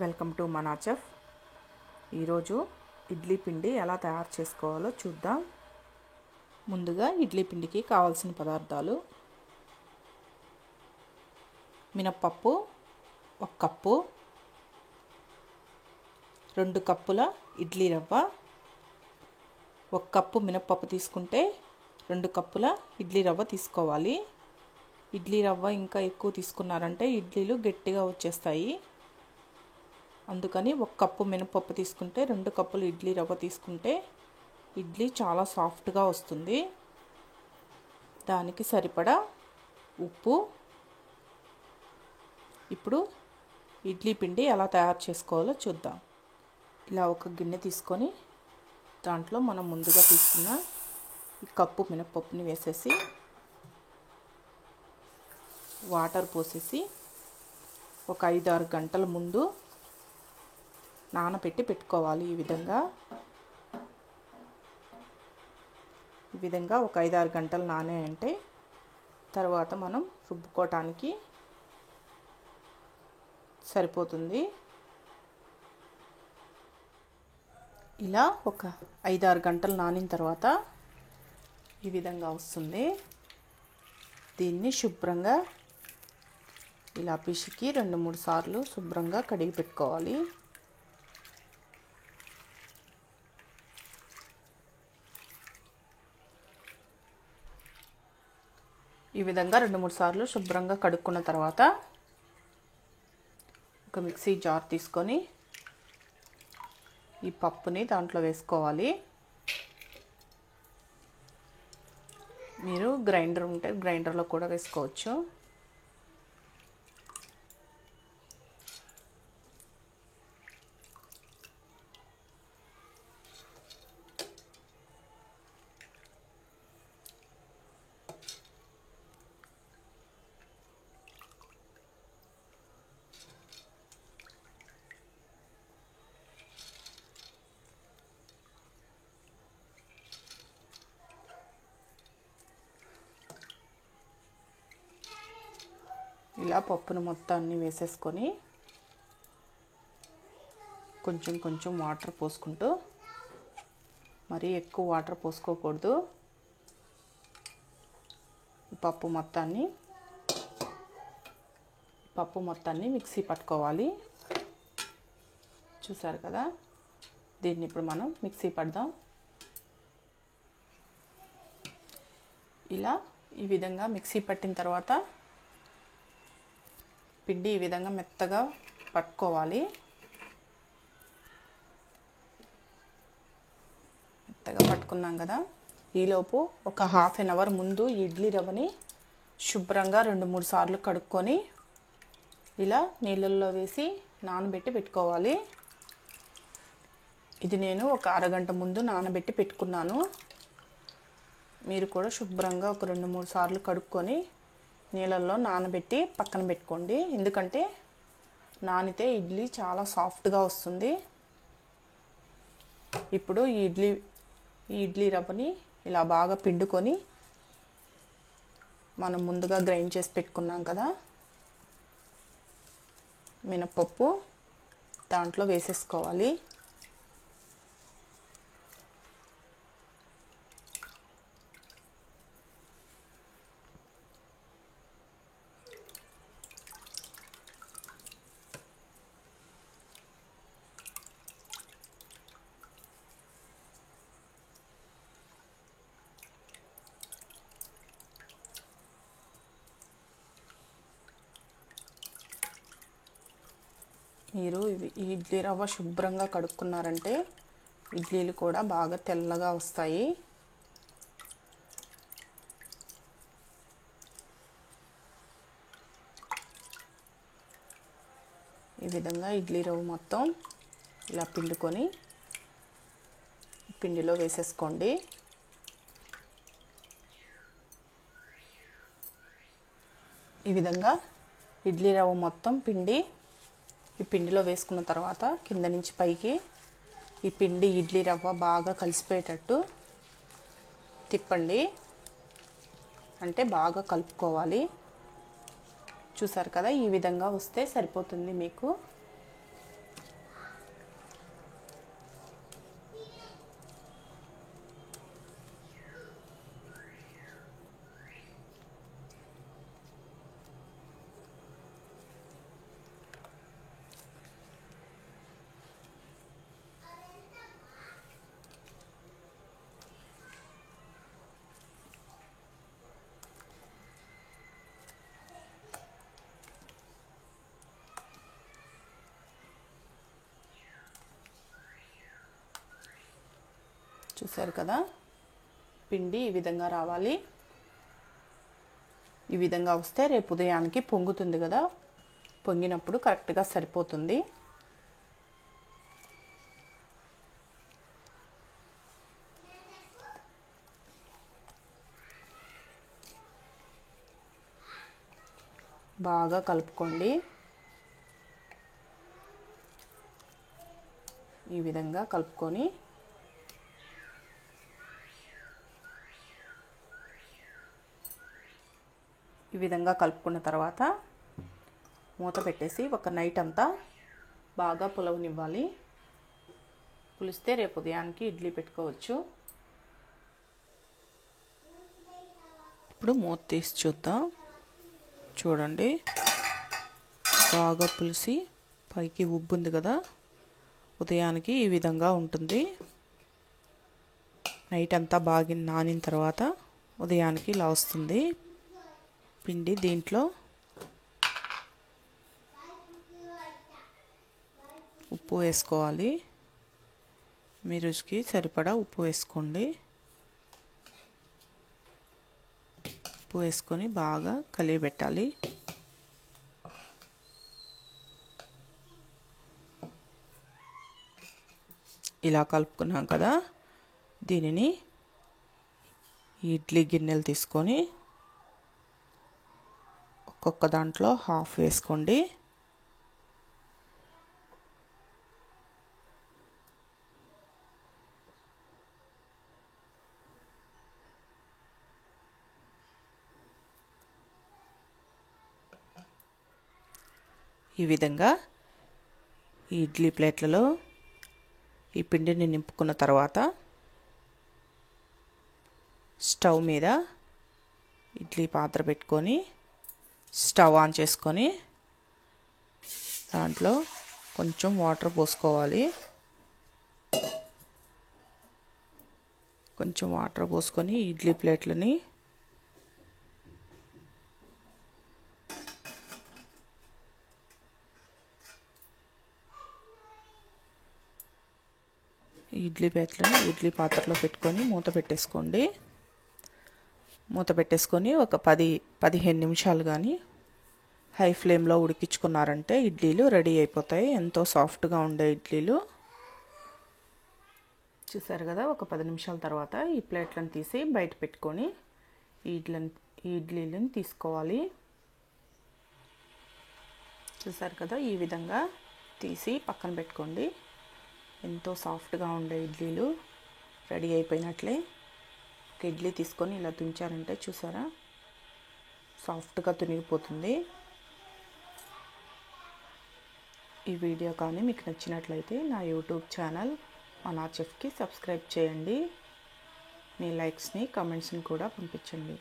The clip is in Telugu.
వెల్కమ్ టు మనా చెఫ్. ఈరోజు ఇడ్లీ పిండి ఎలా తయారు చేసుకోవాలో చూద్దాం. ముందుగా ఇడ్లీ పిండికి కావాల్సిన పదార్థాలు: మినప్పప్పు 1 కప్పు, 2 కప్పుల ఇడ్లీ రవ్వ. 1 కప్పు మినప్పప్పు తీసుకుంటే 2 కప్పుల ఇడ్లీ రవ్వ తీసుకోవాలి. ఇడ్లీ రవ్వ ఇంకా ఎక్కువ తీసుకున్నారంటే ఇడ్లీలు గట్టిగా వచ్చేస్తాయి. అందుకని 1 కప్పు మినపప్పు తీసుకుంటే 2 కప్పులు ఇడ్లీ రవ్వ తీసుకుంటే ఇడ్లీ చాలా సాఫ్ట్గా వస్తుంది. దానికి సరిపడా ఉప్పు. ఇప్పుడు ఇడ్లీ పిండి ఎలా తయారు చేసుకోవాలో చూద్దాం. ఇలా ఒక గిన్నె తీసుకొని దాంట్లో మనం ముందుగా తీసుకున్న ఈ కప్పు మినపప్పుని వేసేసి వాటర్ పోసేసి ఒక 5-6 గంటల ముందు నానబెట్టి పెట్టుకోవాలి. ఈ విధంగా ఒక 5-6 గంటలు నానాయంటే తర్వాత మనం రుబ్బుకోవటానికి సరిపోతుంది. ఇలా ఒక 5-6 గంటలు నానిన తర్వాత ఈ విధంగా వస్తుంది. దీన్ని శుభ్రంగా ఇలా పిసికి 2-3 సార్లు శుభ్రంగా కడిగి పెట్టుకోవాలి. ఈ విధంగా 2-3 సార్లు శుభ్రంగా కడుక్కున్న తర్వాత ఒక మిక్సీ జార్ తీసుకొని ఈ పప్పుని దాంట్లో వేసుకోవాలి. మీరు గ్రైండర్ ఉంటే గ్రైండర్లో కూడా వేసుకోవచ్చు. ఇలా పప్పును మొత్తాన్ని వేసేసుకొని కొంచెం కొంచెం వాటర్ పోసుకుంటూ, మరీ ఎక్కువ వాటర్ పోసుకోకూడదు. పప్పు మొత్తాన్ని మిక్సీ పట్టుకోవాలి. చూసారు కదా, దీన్ని ఇప్పుడు మనం మిక్సీ పడదాం. ఇలా ఈ విధంగా మిక్సీ పట్టిన తర్వాత పిండి ఈ విధంగా మెత్తగా పట్టుకోవాలి. మెత్తగా పట్టుకున్నాం కదా, ఈలోపు ఒక 1/2 అవర్ ముందు ఇడ్లీ రవ్వని శుభ్రంగా 2-3 సార్లు కడుక్కొని ఇలా నీళ్ళల్లో వేసి నానబెట్టి పెట్టుకోవాలి. ఇది నేను ఒక అరగంట ముందు నానబెట్టి పెట్టుకున్నాను. మీరు కూడా శుభ్రంగా ఒక 2-3 సార్లు కడుక్కొని నీళ్ళల్లో నానబెట్టి పక్కన పెట్టుకోండి. ఎందుకంటే నానితే ఇడ్లీ చాలా సాఫ్ట్గా వస్తుంది. ఇప్పుడు ఈ ఇడ్లీ రవ్వని ఇలా బాగా పిండుకొని మనం ముందుగా గ్రైండ్ చేసి పెట్టుకున్నాం కదా మినపప్పు, దాంట్లో వేసేసుకోవాలి. మీరు ఈ ఇడ్లీ రవ్వ శుభ్రంగా కడుక్కున్నారంటే ఇడ్లీలు కూడా బాగా తెల్లగా వస్తాయి. ఈ విధంగా ఇడ్లీ రవ్వ మొత్తం ఇలా పిండుకొని పిండిలో వేసేసుకోండి. ఈ విధంగా ఇడ్లీ రవ్వ మొత్తం ఈ పిండిలో వేసుకున్న తర్వాత కింద నుంచి పైకి ఈ పిండి ఇడ్లీ రవ్వ బాగా కలిసిపోయేటట్టు తిప్పండి. అంటే బాగా కలుపుకోవాలి. చూసారు కదా, ఈ విధంగా వస్తే సరిపోతుంది మీకు. చూసారు కదా, పిండి ఈ విధంగా రావాలి. ఈ విధంగా వస్తే రేపు ఉదయానికి పొంగుతుంది కదా, పొంగినప్పుడు కరెక్ట్గా సరిపోతుంది. బాగా కలుపుకోండి. ఈ విధంగా కలుపుకొని ఈ విధంగా కలుపుకున్న తర్వాత మూత పెట్టేసి ఒక నైట్ అంతా బాగా పులవనివ్వాలి. పులిస్తే రేపు ఉదయానికి ఇడ్లీ పెట్టుకోవచ్చు. ఇప్పుడు మూత తీసి చూద్దాం. చూడండి, బాగా పులిసి పైకి ఉబ్బుంది కదా, ఉదయానికి ఈ విధంగా ఉంటుంది. నైట్ అంతా బాగా నానిన తర్వాత ఉదయానికి ఇలా వస్తుంది పిండి. దీంట్లో ఉప్పు వేసుకోవాలి. మీ రుచికి సరిపడా ఉప్పు వేసుకోండి. ఉప్పు వేసుకొని బాగా కలియబెట్టాలి. ఇలా కలుపుకున్నాం కదా, దీనిని ఇడ్లీ గిన్నెలు తీసుకొని ఒక్కొక్క దాంట్లో హాఫ్ వేసుకోండి. ఈ విధంగా ఈ ఇడ్లీ ప్లేట్లలో ఈ పిండిని నింపుకున్న తర్వాత స్టవ్ మీద ఇడ్లీ పాత్ర పెట్టుకొని స్టవ్ ఆన్ చేసుకొని దాంట్లో కొంచెం వాటర్ పోసుకోవాలి. కొంచెం వాటర్ పోసుకొని ఇడ్లీ ప్లేట్లని ఇడ్లీ పాత్రలో పెట్టుకొని మూత పెట్టేసుకోండి. మూత పెట్టేసుకొని ఒక 10-15 నిమిషాలు కానీ హై ఫ్లేమ్లో ఉడికించుకున్నారంటే ఇడ్లీలు రెడీ అయిపోతాయి. ఎంతో సాఫ్ట్గా ఉండే ఇడ్లీలు. చూసారు కదా, ఒక 10 నిమిషాల తర్వాత ఈ ప్లేట్లను తీసి బయట పెట్టుకొని ఈ ఇడ్లీలను తీసుకోవాలి. చూసారు కదా, ఈ విధంగా తీసి పక్కన పెట్టుకోండి. ఎంతో సాఫ్ట్గా ఉండే ఇడ్లీలు రెడీ అయిపోయినట్లే. ఒక ఇడ్లీ తీసుకొని ఇలా తుంచారంటే చూసారా, సాఫ్ట్గా తునిగిపోతుంది. ఈ వీడియో కానీ మీకు నచ్చినట్లయితే నా యూట్యూబ్ ఛానల్ మనా చెఫ్కి సబ్స్క్రైబ్ చేయండి. మీ లైక్స్ని, కామెంట్స్ని కూడా పంపించండి.